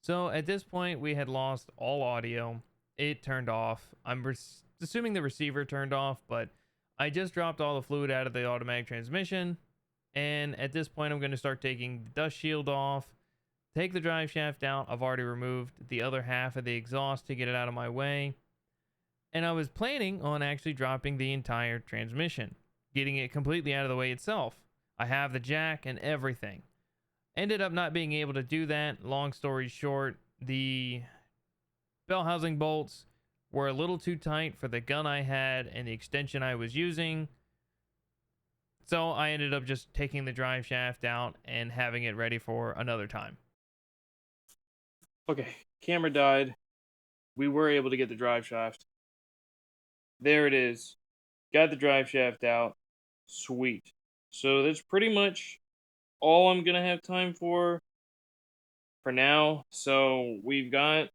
So at this point, we had lost all audio. It turned off. Assuming the receiver turned off, but I just dropped all the fluid out of the automatic transmission. And at this point, I'm going to start taking the dust shield off, take the drive shaft out. I've already removed the other half of the exhaust to get it out of my way. And I was planning on actually dropping the entire transmission, getting it completely out of the way itself. I have the jack and everything. Ended up not being able to do that. Long story short, the bell housing bolts were a little too tight for the gun I had and the extension I was using. So I ended up just taking the drive shaft out and having it ready for another time. Okay, camera died. We were able to get the drive shaft. There it is. Got the drive shaft out. Sweet. So that's pretty much all I'm going to have time for now. So we've got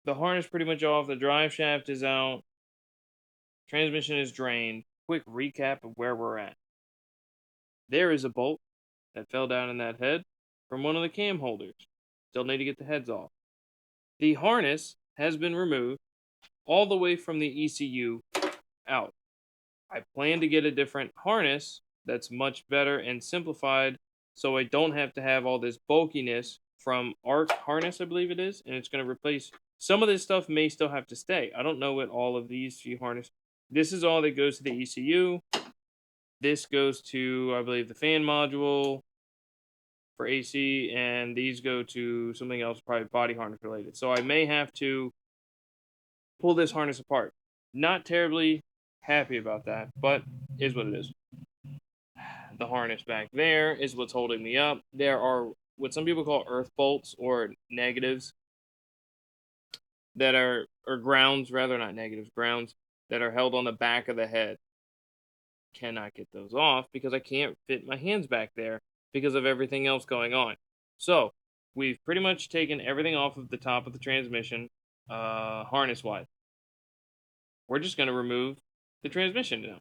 the harness pretty much off. The drive shaft is out. Transmission is drained. Quick recap of where we're at. There is a bolt that fell down in that head from one of the cam holders. Still need to get the heads off. The harness has been removed all the way from the ECU out. I plan to get a different harness that's much better and simplified so I don't have to have all this bulkiness from ARC harness, I believe it is, and it's going to replace some of this stuff may still have to stay. I don't know what all of these few harness. This is all that goes to the ECU. This goes to, I believe, the fan module for AC, and these go to something else, probably body harness related. So I may have to pull this harness apart. Not terribly happy about that, but is what it is. The harness back there is what's holding me up. There are what some people call earth bolts or negatives that are, or grounds rather, not negatives, grounds that are held on the back of the head. Cannot get those off because I can't fit my hands back there because of everything else going on. So we've pretty much taken everything off of the top of the transmission, harness wise. We're just going to remove the transmission now.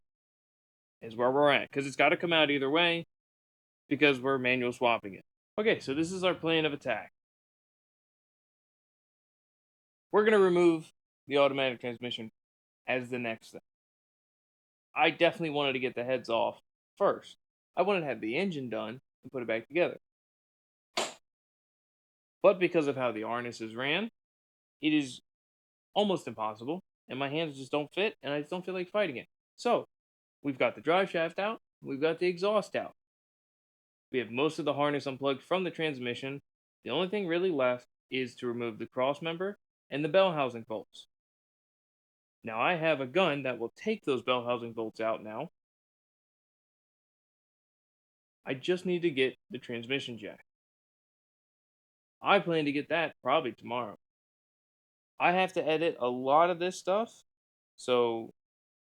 Is where we're at because it's got to come out either way because we're manual swapping it. Okay, so this is our plan of attack. We're going to remove the automatic transmission as the next thing. I definitely wanted to get the heads off first. I wanted to have the engine done and put it back together. But because of how the harnesses ran, it is almost impossible, and my hands just don't fit, and I just don't feel like fighting it. So, we've got the drive shaft out, we've got the exhaust out. We have most of the harness unplugged from the transmission. The only thing really left is to remove the cross member and the bell housing bolts. Now I have a gun that will take those bell housing bolts out now. I just need to get the transmission jack. I plan to get that probably tomorrow. I have to edit a lot of this stuff, so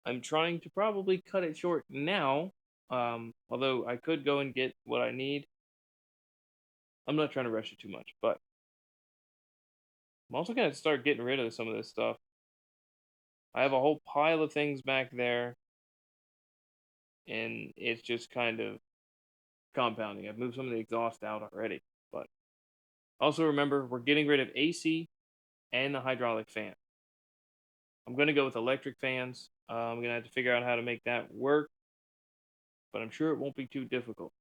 I'm trying to probably cut it short now. Although I could go and get what I need. I'm not trying to rush it too much, but I'm also going to start getting rid of some of this stuff. I have a whole pile of things back there, and it's just kind of compounding. I've moved some of the exhaust out already, but also remember, we're getting rid of AC and the hydraulic fan. I'm going to go with electric fans. I'm going to have to figure out how to make that work, but I'm sure it won't be too difficult.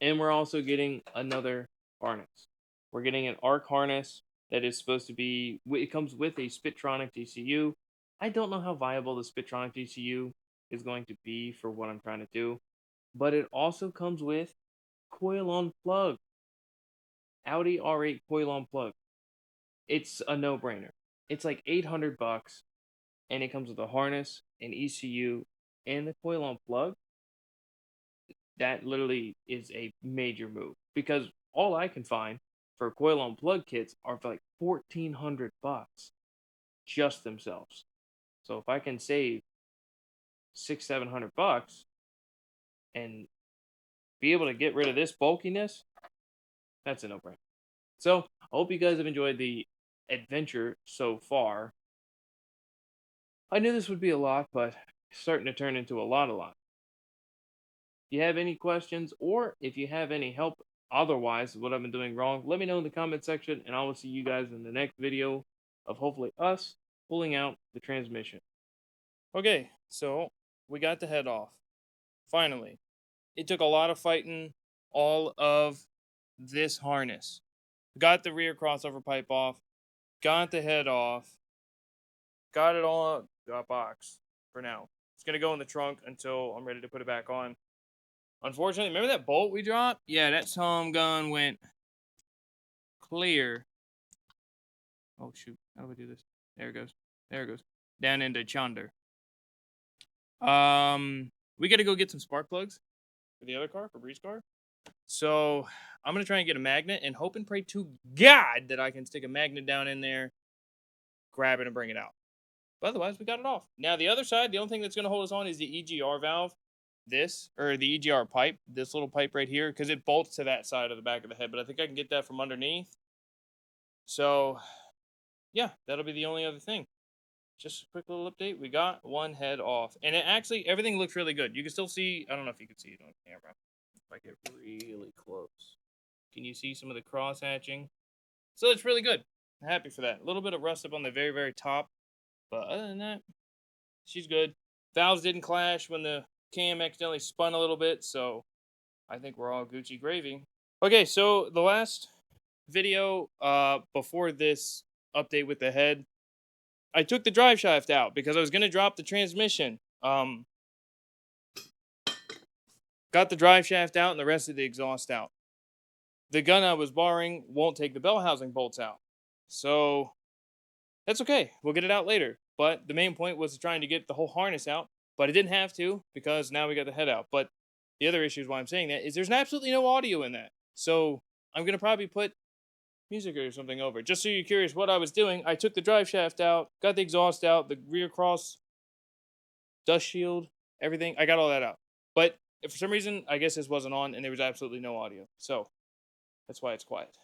And we're also getting another harness. We're getting an ARC harness that is supposed to be, it comes with a Spitronic DCU. I don't know how viable the Spitronic DCU is going to be for what I'm trying to do, but it also comes with coil on plug. Audi R8 coil on plug. It's a no-brainer. It's like $800, and it comes with a harness, an ECU, and the coil on plug. That literally is a major move because all I can find for coil on plug kits are for like $1,400 just themselves. So if I can save $600-700 and be able to get rid of this bulkiness, that's a no-brainer. So I hope you guys have enjoyed the adventure so far. I knew this would be a lot, but it's starting to turn into a lot. you have any questions, or if you have any help otherwise what I've been doing wrong, let me know in the comment section, and I will see you guys in the next video of hopefully us pulling out the transmission. Okay, so we got the head off. Finally. It took a lot of fighting all of this harness. Got the rear crossover pipe off, got the head off, got it all got box for now. It's gonna go in the trunk until I'm ready to put it back on. Unfortunately, remember that bolt we dropped? Yeah, that some gun went clear. Oh shoot, how do we do this? There it goes. There it goes. Down into Chunder. We gotta go get some spark plugs for the other car, for Bree's car. So I'm gonna try and get a magnet and hope and pray to God that I can stick a magnet down in there, grab it, and bring it out. But otherwise, we got it off. Now the other side, the only thing that's gonna hold us on is the EGR valve. This, or the EGR pipe, this little pipe right here, because it bolts to that side of the back of the head, but I think I can get that from underneath. So, yeah, that'll be the only other thing. Just a quick little update. We got one head off. And it actually, everything looks really good. You can still see, I don't know if you can see it on camera. If I get really close. Can you see some of the cross hatching? So it's really good. I'm happy for that. A little bit of rust up on the very, very top. But other than that, she's good. Valves didn't clash when the cam accidentally spun a little bit, so I think we're all Gucci gravy. Okay, so the last video before this update with the head, I took the drive shaft out because I was going to drop the transmission. Got the drive shaft out and the rest of the exhaust out. The gun I was borrowing won't take the bell housing bolts out. So that's okay. We'll get it out later. But the main point was trying to get the whole harness out. But I didn't have to because now we got the head out. But the other issue is why I'm saying that is there's absolutely no audio in that. So I'm going to probably put music or something over. Just so you're curious what I was doing, I took the drive shaft out, got the exhaust out, the rear cross, dust shield, everything. I got all that out. But if for some reason, I guess this wasn't on and there was absolutely no audio. So that's why it's quiet.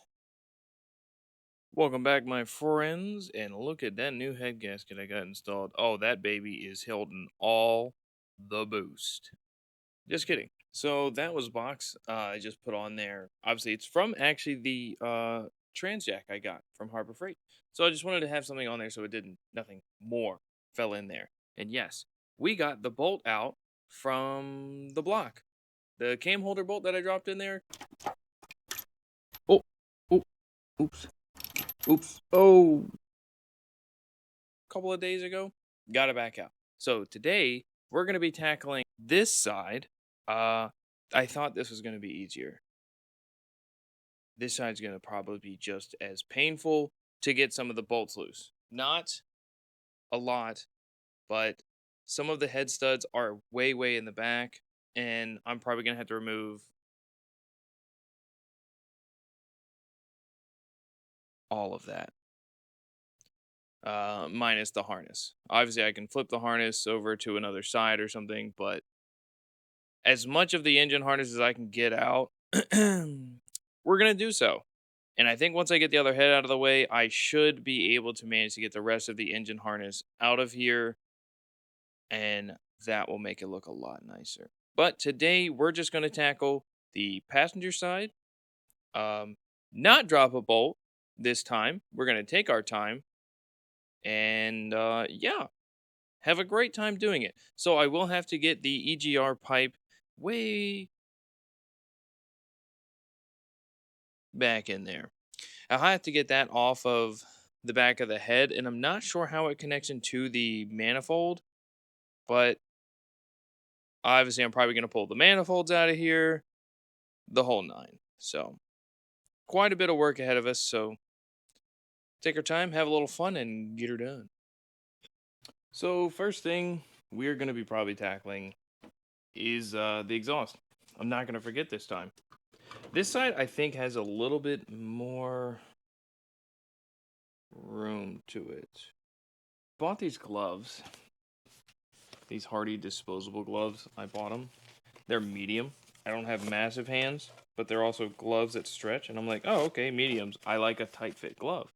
Welcome back, my friends, and look at that new head gasket I got installed. Oh, that baby is holding all the boost. Just kidding. So that was box I just put on there. Obviously, it's from actually the Transjack I got from Harbor Freight. So I just wanted to have something on there so nothing more fell in there. And yes, we got the bolt out from the block. The cam holder bolt that I dropped in there. Oh, oops. Oh, a couple of days ago, got it back out. So today we're going to be tackling this side. I thought this was going to be easier. This side's going to probably be just as painful to get some of the bolts loose. Not a lot, but some of the head studs are way in the back, and I'm probably going to have to remove all of that. Minus the harness. Obviously, I can flip the harness over to another side or something, but as much of the engine harness as I can get out, we're going to do so. And I think once I get the other head out of the way, I should be able to manage to get the rest of the engine harness out of here, and that will make it look a lot nicer. But today, we're just going to tackle the passenger side, not drop a bolt this time. We're going to take our time. And yeah, have a great time doing it. So I will have to get the EGR pipe way back in there. I'll have to get that off of the back of the head, and I'm not sure how it connects into the manifold, but obviously I'm probably going to pull the manifolds out of here, the whole nine. So quite a bit of work ahead of us, so take our time, have a little fun, and get her done. So first thing we're going to be probably tackling is the exhaust. I'm not going to forget this time. This side, I think, has a little bit more room to it. Bought these gloves. These Hardy disposable gloves. I bought them. They're medium. I don't have massive hands, but they're also gloves that stretch. And I'm like, oh, okay, mediums. I like a tight fit glove.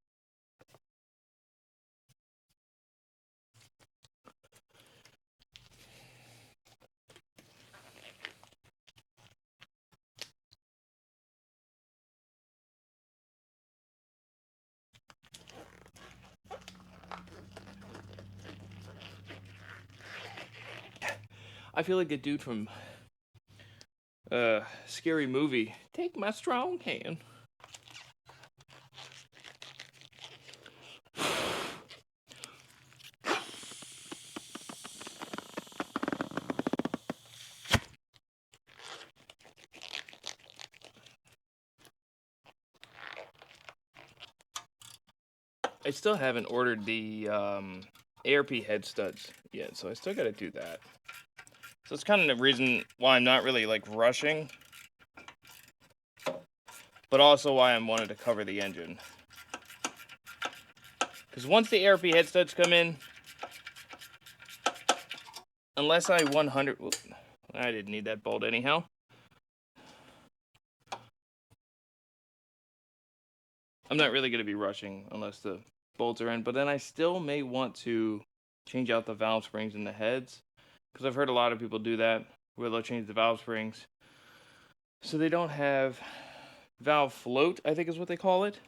I feel like a dude from Scary Movie. Take my strong hand. I still haven't ordered the ARP head studs yet, so I still got to do that. So it's kind of the reason why I'm not really like rushing, but also why I'm wanting to cover the engine. Because once the ARP head studs come in, unless I 100, whoop, I didn't need that bolt anyhow. I'm not really going to be rushing unless the bolts are in, but then I still may want to change out the valve springs in the heads, because I've heard a lot of people do that, where they'll change the valve springs so they don't have valve float, I think is what they call it.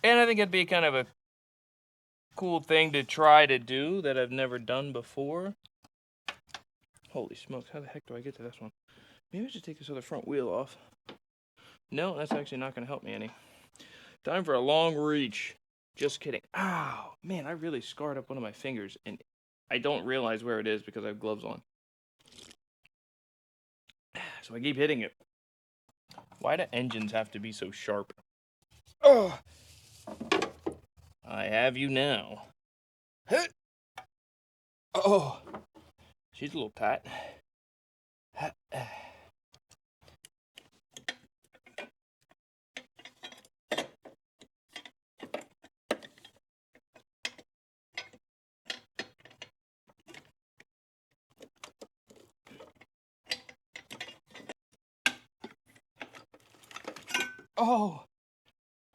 And I think it'd be kind of a cool thing to try to do that I've never done before. Holy smokes, how the heck do I get to this one? Maybe I should take this other front wheel off. No, that's actually not going to help me any. Time for a long reach. Just kidding. Ow, man, I really scarred up one of my fingers, and I don't realize where it is because I have gloves on. So I keep hitting it. Why do engines have to be so sharp? Oh, I have you now. Oh, she's a little tight.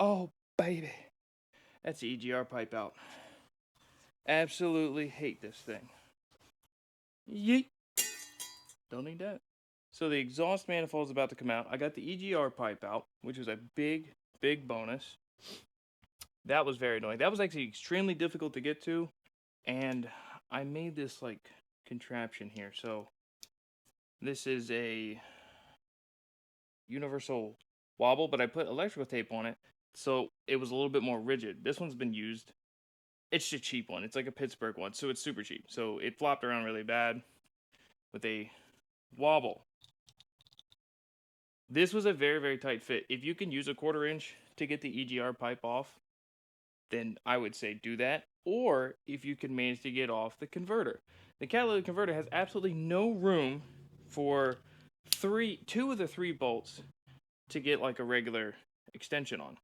Oh, baby. That's the EGR pipe out. Absolutely hate this thing. Yeet. Don't need that. So the exhaust manifold is about to come out. I got the EGR pipe out, which was a big, big bonus. That was very annoying. That was actually extremely difficult to get to. And I made this, like, contraption here. So this is a universal wobble, but I put electrical tape on it, so it was a little bit more rigid. This one's been used. It's a cheap one. It's like a Pittsburgh one, so it's super cheap. So it flopped around really bad with a wobble. This was a very, very tight fit. If you can use a 1/4 inch to get the EGR pipe off, then I would say do that. Or if you can manage to get off the converter. The catalytic converter has absolutely no room for two of the 3 bolts to get like a regular extension on.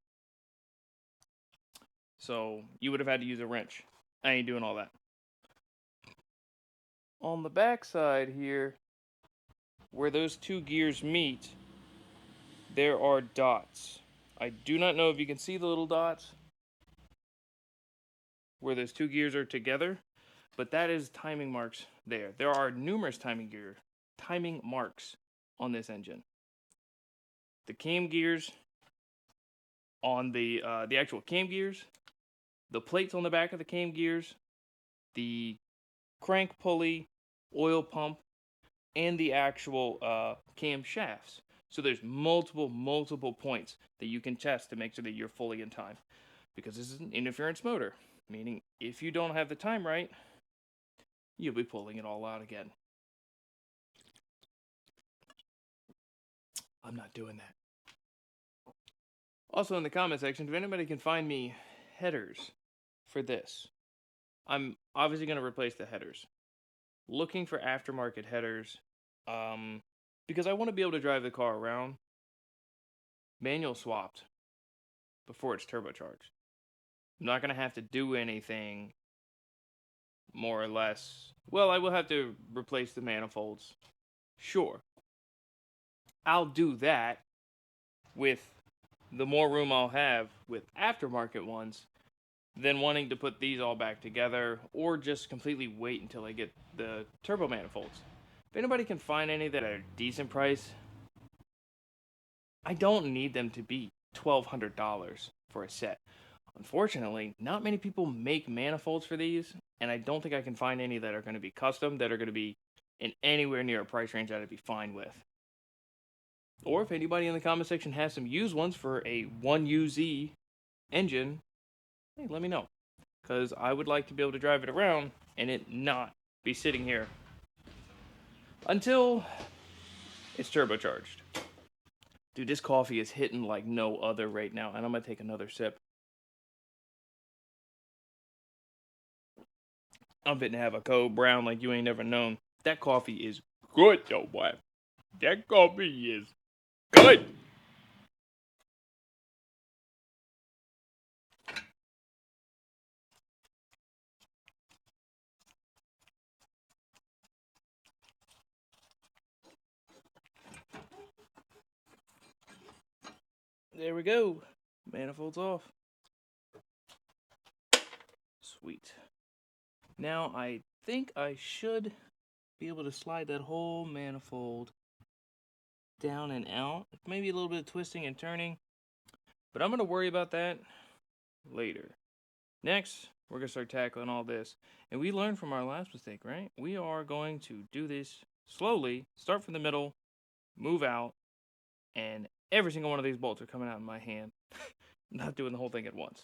So you would have had to use a wrench. I ain't doing all that. On the back side here, where those 2 gears meet, there are dots. I do not know if you can see the little dots where those 2 gears are together, but that is timing marks there. There are numerous timing marks on this engine. The cam gears on the actual cam gears, the plates on the back of the cam gears, the crank pulley, oil pump, and the actual cam shafts. So there's multiple points that you can test to make sure that you're fully in time. Because this is an interference motor, meaning if you don't have the time right, you'll be pulling it all out again. I'm not doing that. Also in the comment section, if anybody can find me headers for this, I'm obviously going to replace the headers. Looking for aftermarket headers, because I want to be able to drive the car around manual swapped before it's turbocharged. I'm not going to have to do anything more or less. Well, I will have to replace the manifolds. Sure. I'll do that with the more room I'll have with aftermarket ones than wanting to put these all back together or just completely wait until I get the turbo manifolds. If anybody can find any that are decent price, I don't need them to be $1,200 for a set. Unfortunately, not many people make manifolds for these, and I don't think I can find any that are going to be custom, that are going to be in anywhere near a price range that I'd be fine with. Or if anybody in the comment section has some used ones for a 1UZ engine, hey, let me know. Because I would like to be able to drive it around and it not be sitting here until it's turbocharged. Dude, this coffee is hitting like no other right now, and I'm going to take another sip. I'm fitting to have a cold brown like you ain't never known. That coffee is good, though, boy. That coffee is good. There we go. Manifold's off. Sweet. Now I think I should be able to slide that whole manifold down and out. Maybe a little bit of twisting and turning, but I'm going to worry about that later. Next, we're going to start tackling all this. And we learned from our last mistake, right? We are going to do this slowly, start from the middle, move out, and every single one of these bolts are coming out in my hand. Not doing the whole thing at once.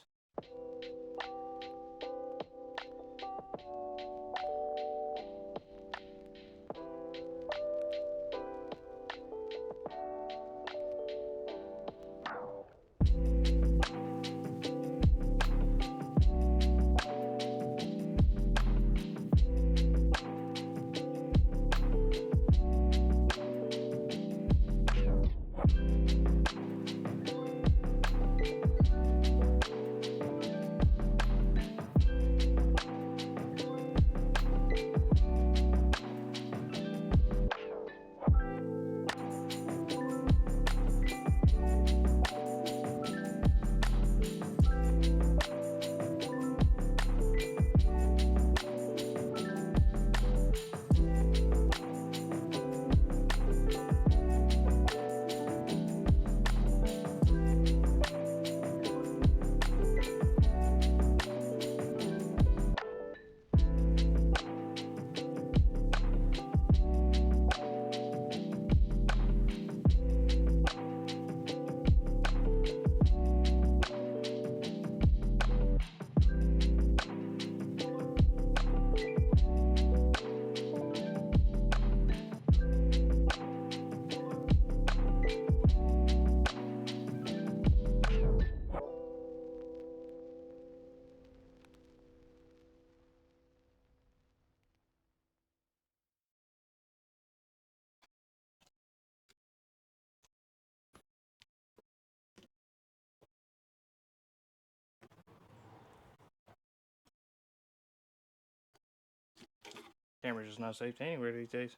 Camera's just not safe anywhere these days.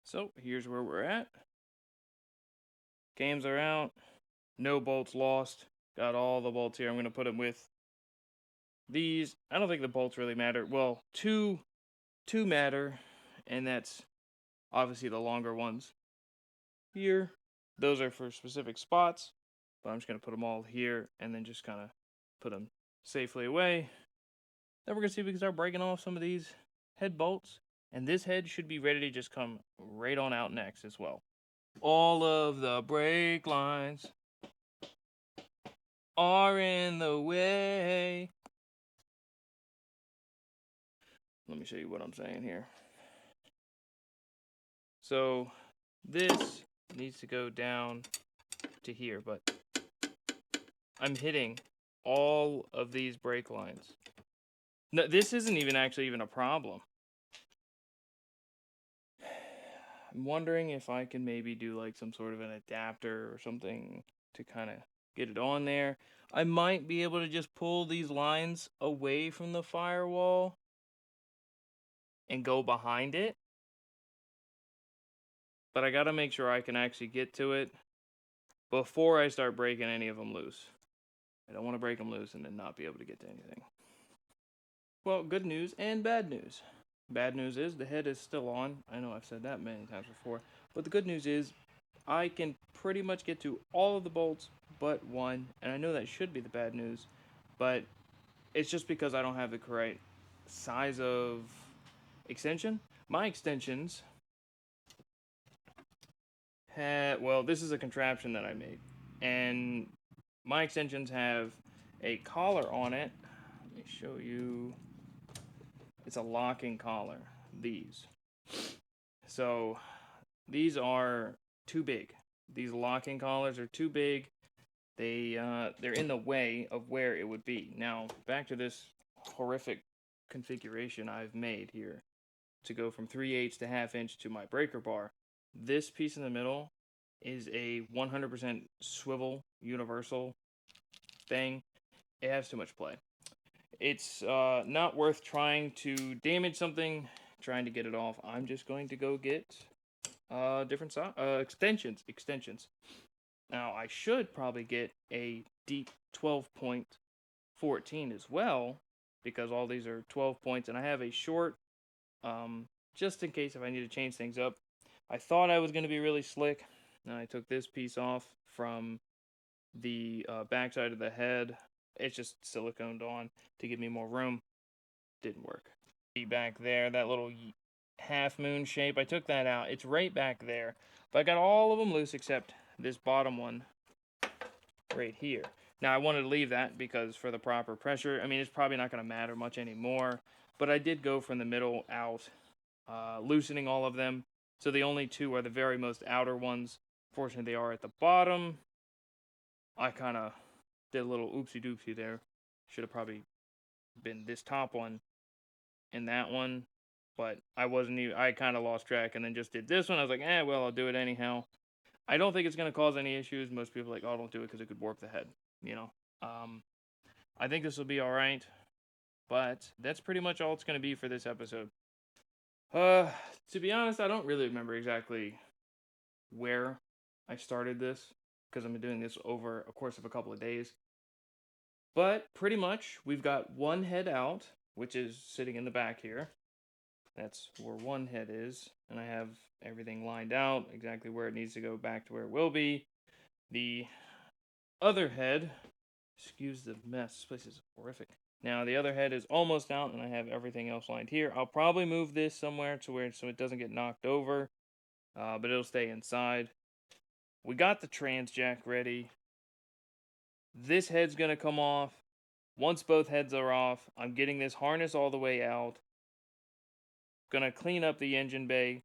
So here's where we're at. Games are out. No bolts lost. Got all the bolts here. I'm going to put them with these. I don't think the bolts really matter. Well, two matter, and that's obviously the longer ones here. Those are for specific spots, but I'm just going to put them all here and then just kind of put them safely away. Then we're going to see if we can start breaking off some of these head bolts, and this head should be ready to just come right on out next as well. All of the brake lines are in the way. Let me show you what I'm saying here. So this needs to go down to here, but I'm hitting all of these brake lines. No, this isn't even actually a problem. I'm wondering if I can maybe do like some sort of an adapter or something to kind of get it on there. I might be able to just pull these lines away from the firewall and go behind it. But I gotta make sure I can actually get to it before I start breaking any of them loose. I don't want to break them loose and then not be able to get to anything. Well, good news and bad news. Bad news is the head is still on. I know I've said that many times before. But the good news is I can pretty much get to all of the bolts but one, and I know that should be the bad news, but it's just because I don't have the correct size of extension. My extensions well, this is a contraption that I made, and my extensions have a collar on it. Let me show you. It's a locking collar. These. So these are too big. These locking collars are too big. They're in the way of where it would be. Now back to this horrific configuration I've made here to go from 3/8 to 1/2 inch to my breaker bar. This piece in the middle is a 100% swivel universal thing. It has too much play. It's not worth trying to damage something, trying to get it off. I'm just going to go get different extensions. Now I should probably get a deep 12.14 as well, because all these are 12 points, and I have a short, just in case if I need to change things up. I thought I was going to be really slick, and I took this piece off from the backside of the head. It's just siliconed on to give me more room. Didn't work. See back there, that little half moon shape, I took that out. It's right back there. But I got all of them loose except this bottom one right here. Now I wanted to leave that because for the proper pressure, I mean, it's probably not going to matter much anymore, but I did go from the middle out, loosening all of them. So the only two are the very most outer ones. Fortunately, they are at the bottom. I kind of did a little oopsie doopsie there. Should have probably been this top one and that one, but I kind of lost track and then just did this one. I was like, well, I'll do it anyhow. I don't think it's going to cause any issues. Most people are like, oh, don't do it because it could warp the head, you know. I think this will be all right, but that's pretty much all it's going to be for this episode. To be honest, I don't really remember exactly where I started this because I've been doing this over a course of a couple of days. But pretty much, we've got one head out, which is sitting in the back here. That's where one head is, and I have everything lined out, exactly where it needs to go back to where it will be. The other head, excuse the mess, this place is horrific. Now, the other head is almost out, and I have everything else lined here. I'll probably move this somewhere so it doesn't get knocked over, but it'll stay inside. We got the trans jack ready. This head's going to come off. Once both heads are off, I'm getting this harness all the way out. Going to clean up the engine bay.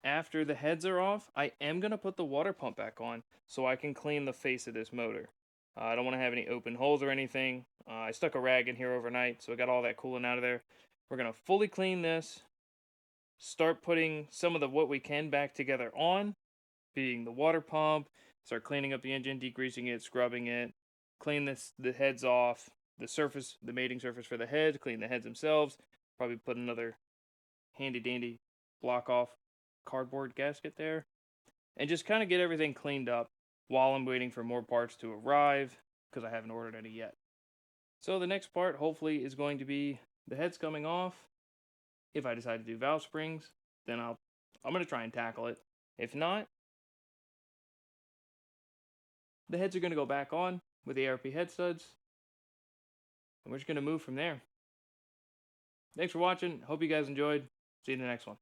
After the heads are off, I am going to put the water pump back on so I can clean the face of this motor. I don't want to have any open holes or anything. I stuck a rag in here overnight, so I got all that coolant out of there. We're going to fully clean this, start putting some of what we can back together on, being the water pump, start cleaning up the engine, degreasing it, scrubbing it, clean the heads off, the mating surface for the head, clean the heads themselves, probably put another handy-dandy block-off cardboard gasket there, and just kind of get everything cleaned up while I'm waiting for more parts to arrive, because I haven't ordered any yet. So the next part, hopefully, is going to be the heads coming off. If I decide to do valve springs, then I'm going to try and tackle it. If not, the heads are going to go back on with the ARP head studs, and we're just going to move from there. Thanks for watching. Hope you guys enjoyed. See you in the next one.